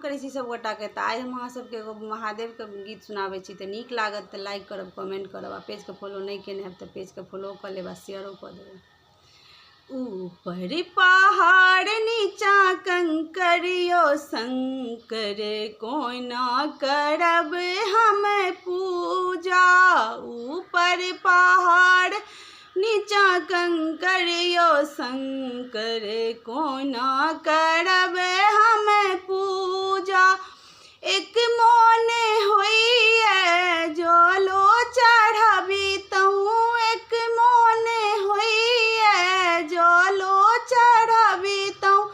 करै छी सब गोटा के। तऽ आइ हम अहाँ सबके एगो महादेव के गीत सुनाबै छी। तऽ नीक लागत तऽ लाइक करब, कमेंट करब, आ पेज के फॉलो नहीं केने हैब तऽ पेज के फॉलो कर लेब आ शेयरो कर देब। ऊपर पहाड़ नीचा कंकर यो शंकर, कोना करब हम पूजा। ऊपर पहाड़ नीचा कंकर यो शंकर, कोना करब हम पूजा। एक मोने होइए जलो चढ़ाबी तहु, एक मोने होइए जलो चढ़ाबी तहु।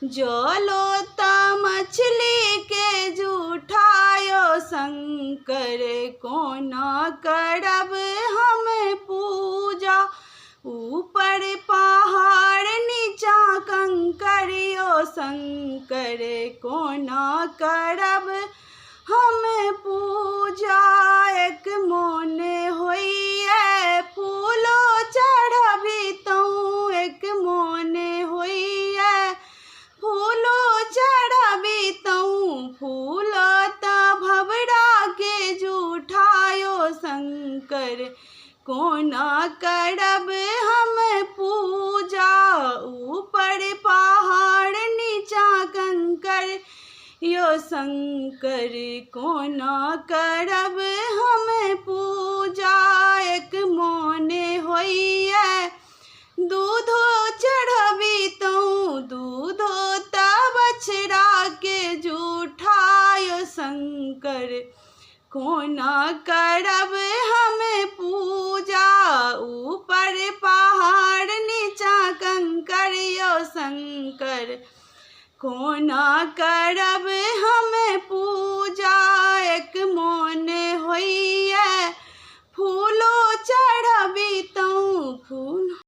जलो त मछली के जूठायो शंकर, कोना करब हम पूजा। ऊपर पहाड़ नीचा कंकर यो शंकर, कोना करब हम पूजा। एक मोने होइए फूलो चढ़ाबी तहु, एक मोने होइए फूलो चढ़ाबी तहु। फूल त भवरा के जूठायो शंकर, कोना करब हम पूजा। ऊपर पहाड़ नीचा कंकर यो शंकर, कोना करब हम पूजा। एक मोने होइए दूधो चढ़ाबी तहु, दूधो त बछड़ा के जूठायो शंकर, कोना करब हम पूजा। ऊपर पहाड़ नीचा कंकर यो शंकर, कोना करब